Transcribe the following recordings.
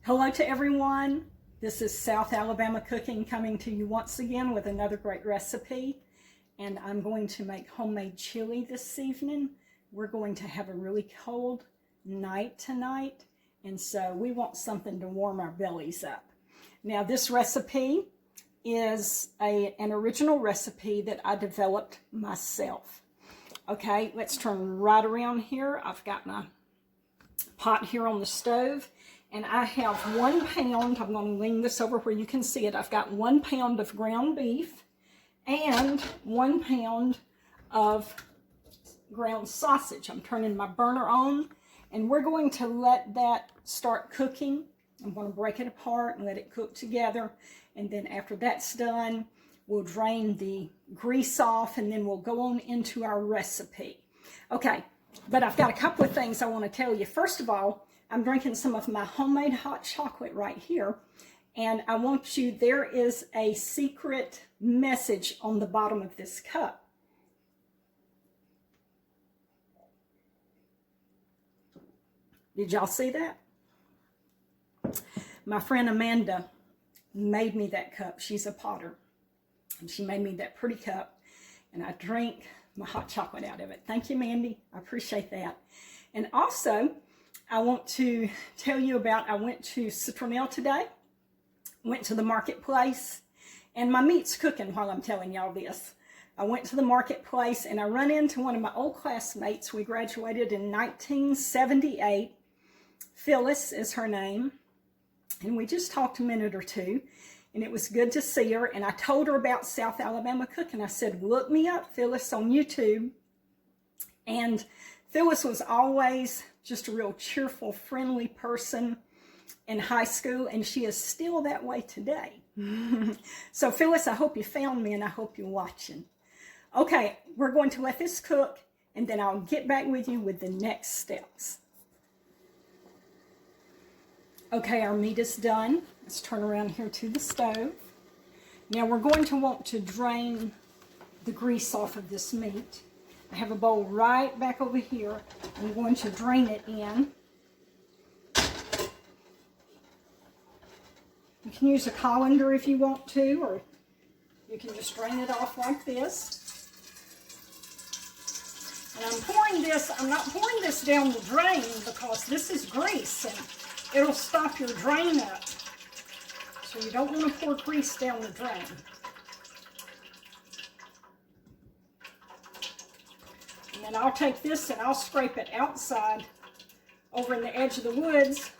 Hello to everyone. This is South Alabama Cooking coming to you once again with another great recipe. And I'm going to make homemade chili this evening. We're going to have a really cold night tonight, and so we want something to warm our bellies up. Now this recipe is an original recipe that I developed myself. Okay, let's turn right around here. I've got my pot here on the stove. And I have 1 pound, I'm going to lean this over where you can see it. I've got 1 pound of ground beef and 1 pound of ground sausage. I'm turning my burner on, and we're going to let that start cooking. I'm going to break it apart and let it cook together. And then after that's done, we'll drain the grease off, and then we'll go on into our recipe. Okay, but I've got a couple of things I want to tell you. First of all, I'm drinking some of my homemade hot chocolate right here, and I want you, there is a secret message on the bottom of this cup. Did y'all see that? My friend Amanda made me that cup. She's a potter, and she made me that pretty cup, and I drink my hot chocolate out of it. Thank you, Mandy. I appreciate that. And also, I want to tell you about, I went to Citronelle today, went to the marketplace, and my meat's cooking while I'm telling y'all this. I went to the marketplace and I run into one of my old classmates. We graduated in 1978. Phyllis is her name. And we just talked a minute or two, and it was good to see her. And I told her about South Alabama Cooking. I said, look me up, Phyllis, on YouTube. And Phyllis was always just a real cheerful, friendly person in high school, and she is still that way today. So Phyllis, I hope you found me, and I hope you're watching. Okay, we're going to let this cook, and then I'll get back with you with the next steps. Okay, our meat is done. Let's turn around here to the stove. Now we're going to want to drain the grease off of this meat. I have a bowl right back over here. I'm going to drain it in. You can use a colander if you want to, or you can just drain it off like this. And I'm pouring this, I'm not pouring this down the drain because this is grease and it'll stop your drain up. So you don't want to pour grease down the drain. And I'll take this and I'll scrape it outside over in the edge of the woods,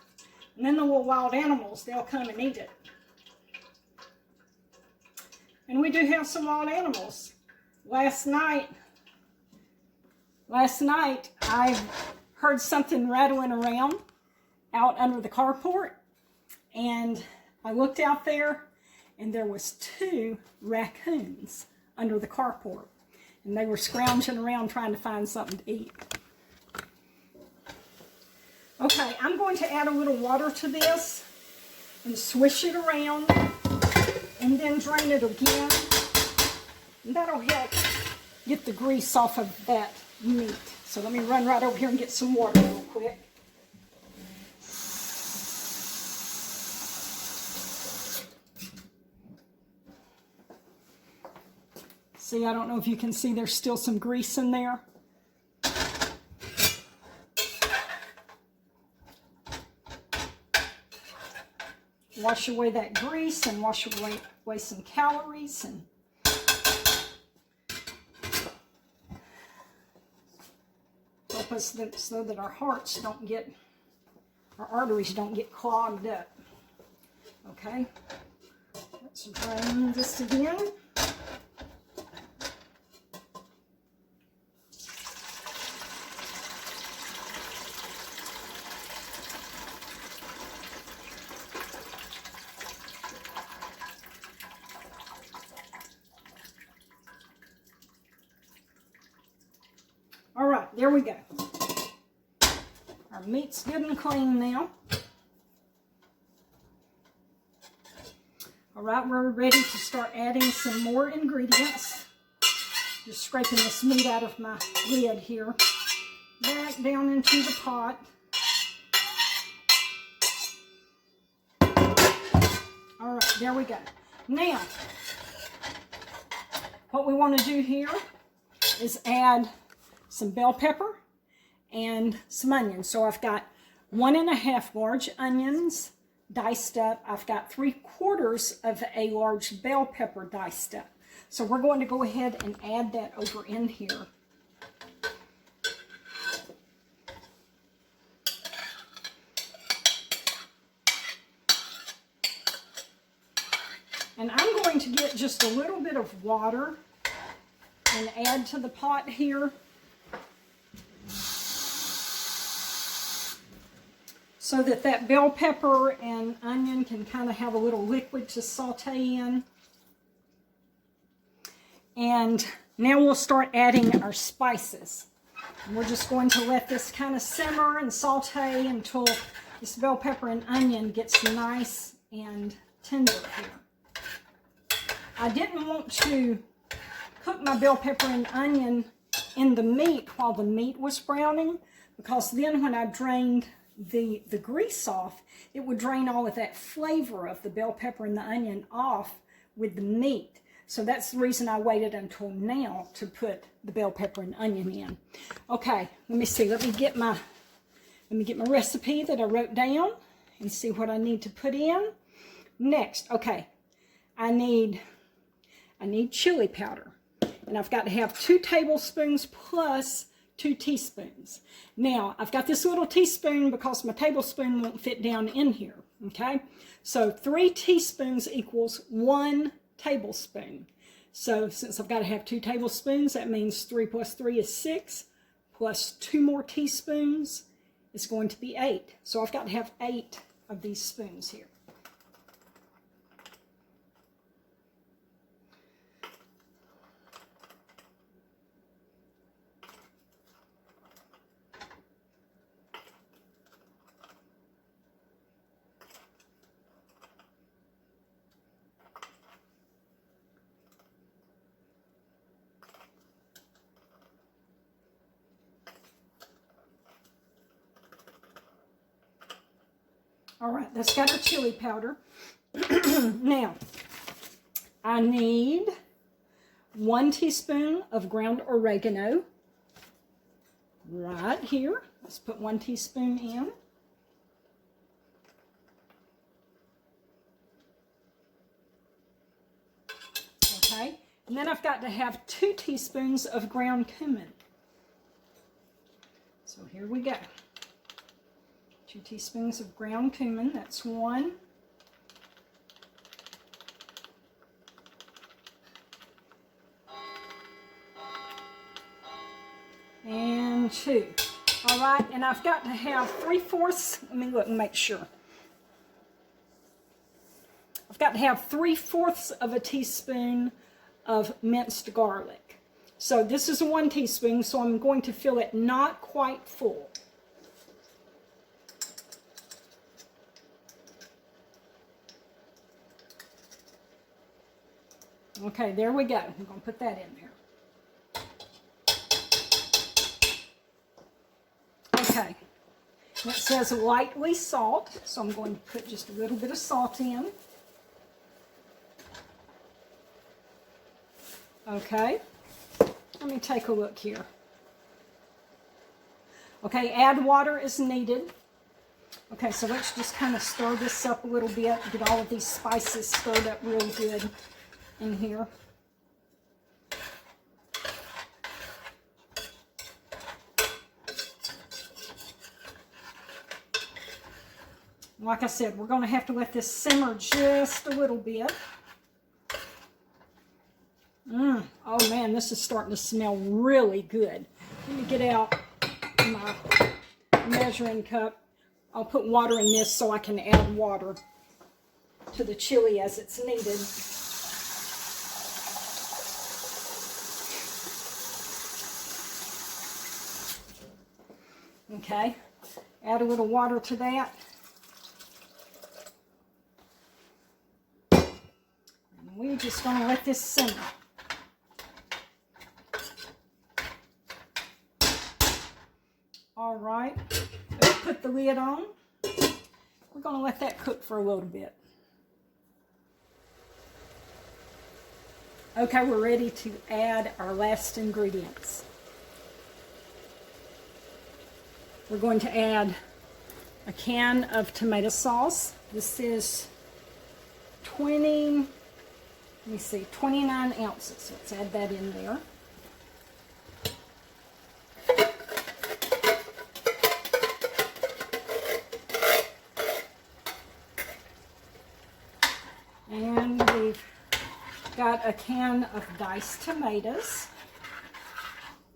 and then the little wild animals, they'll come and eat it. And we do have some wild animals. Last night I heard something rattling around out under the carport, and I looked out there and there was 2 raccoons under the carport. And they were scrounging around trying to find something to eat. Okay, I'm going to add a little water to this and swish it around and then drain it again. And that'll help get the grease off of that meat. So let me run right over here and get some water real quick. See, I don't know if you can see, there's still some grease in there. Wash away that grease and wash away some calories, and help us so that our hearts don't get, our arteries don't get clogged up. Okay, let's drain this again. All right, there we go. Our meat's good and clean now. All right, we're ready to start adding some more ingredients. Just scraping this meat out of my lid here. Back down into the pot. there we go. Now, what we want to do here is add some bell pepper and some onions. So I've got 1½ large onions diced up. I've got 3/4 of a large bell pepper diced up. So we're going to go ahead and add that over in here. And I'm going to get just a little bit of water and add to the pot here. So that that bell pepper and onion can kind of have a little liquid to saute in. And now we'll start adding our spices. And we're just going to let this kind of simmer and saute until this bell pepper and onion gets nice and tender here. I didn't want to cook my bell pepper and onion in the meat while the meat was browning, because then when I drained the grease off, it would drain all of that flavor of the bell pepper and the onion off with the meat. So that's the reason I waited until now to put the bell pepper and onion in. Okay, let me see. Let me get my recipe that I wrote down and see what I need to put in. Next, okay, I need chili powder. And I've got to have 2 tablespoons plus 2 teaspoons. Now, I've got this little teaspoon because my tablespoon won't fit down in here, okay? So 3 teaspoons equals 1 tablespoon. So since I've got to have 2 tablespoons, that means 3 plus 3 is 6, plus 2 more teaspoons is going to be 8. So I've got to have 8 of these spoons here. All right, that's got our chili powder. Now, I need 1 teaspoon of ground oregano right here. Let's put 1 teaspoon in. Okay, and then I've got to have 2 teaspoons of ground cumin. So here we go. 2 teaspoons of ground cumin, that's 1. And 2. All right, and I've got to have 3/4, let me look and make sure. I've got to have 3/4 of a teaspoon of minced garlic. So this is 1 teaspoon, so I'm going to fill it not quite full. Okay, there we go. I'm going to put that in there. Okay, it says lightly salt, so I'm going to put just a little bit of salt in. Okay, let me take a look here. Okay, add water as needed. Okay, so let's just kind of stir this up a little bit, get all of these spices stirred up real good in here. Like I said, we're going to have to let this simmer just a little bit. Oh man, this is starting to smell really good. Let me get out my measuring cup. I'll put water in this so I can add water to the chili as it's needed. Okay, add a little water to that. And we're just going to let this simmer. All right, let's put the lid on. We're going to let that cook for a little bit. Okay, we're ready to add our last ingredients. We're going to add a can of tomato sauce. This is 29 ounces. Let's add that in there. And we've got a can of diced tomatoes.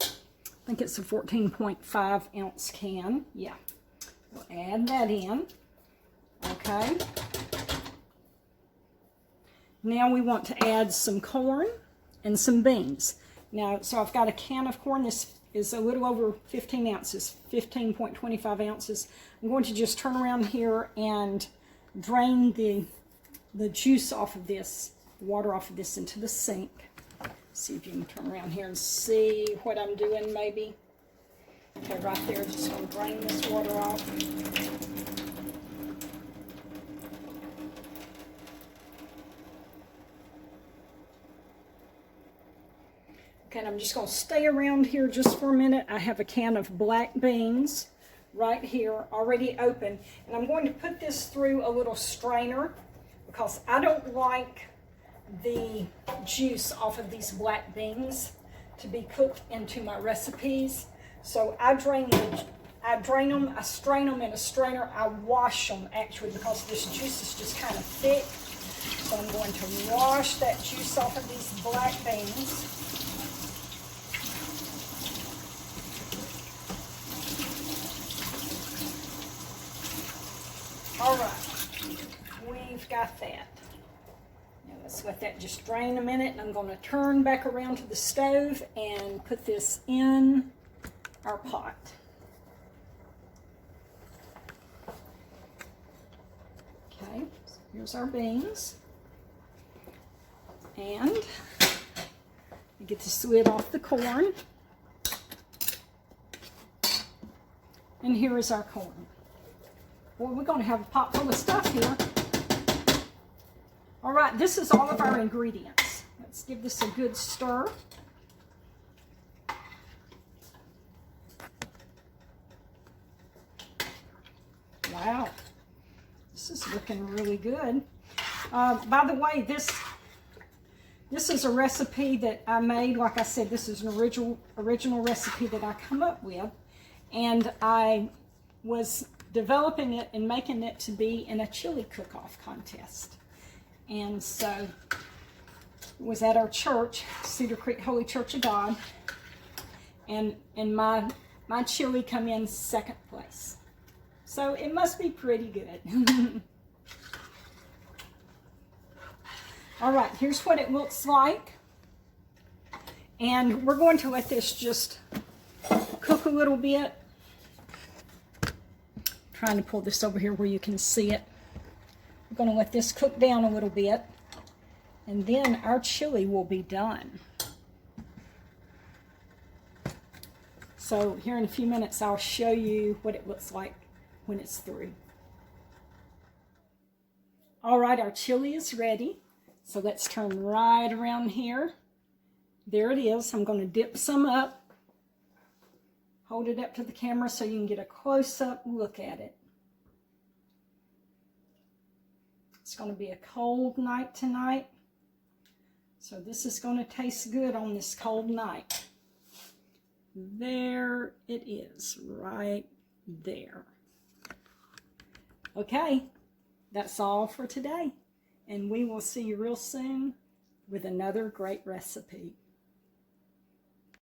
I think it's a 14.5 ounce can. Yeah. We'll add that in. Okay. Now we want to add some corn and some beans. Now, so I've got a can of corn. This is a little over 15 ounces, 15.25 ounces. I'm going to just turn around here and drain the juice off of this, water off of this into the sink. See if you can turn around here and see what I'm doing maybe. Okay, right there, just going to drain this water off. Okay, and I'm just going to stay around here just for a minute. I have a can of black beans right here already open, and I'm going to put this through a little strainer because I don't like the juice off of these black beans to be cooked into my recipes. So I drain them, I strain them in a strainer. I wash them actually because this juice is just kind of thick. So I'm going to wash that juice off of these black beans. All right, we've got that. Now let's let that just drain a minute, and I'm going to turn back around to the stove and put this in our pot. Okay, so here's our beans. And get this lid off the corn. And here is our corn. Boy, we're going to have a pot full of stuff here. All right, this is all of our ingredients. Let's give this a good stir. Wow, this is looking really good. By the way, this is a recipe that I made. Like I said, this is an original recipe that I come up with, and I was developing it and making it to be in a chili cook-off contest. And so it was at our church, Cedar Creek Holy Church of God, and my chili come in second place. So it must be pretty good. All right, here's what it looks like. And we're going to let this just cook a little bit. Trying to pull this over here where you can see it. We're going to let this cook down a little bit, and then our chili will be done. So here in a few minutes, I'll show you what it looks like when it's through. All right, our chili is ready. So let's turn right around here. There it is. I'm going to dip some up. Hold it up to the camera so you can get a close-up look at it. It's going to be a cold night tonight. So this is going to taste good on this cold night. There it is, right there. Okay, that's all for today. And we will see you real soon with another great recipe.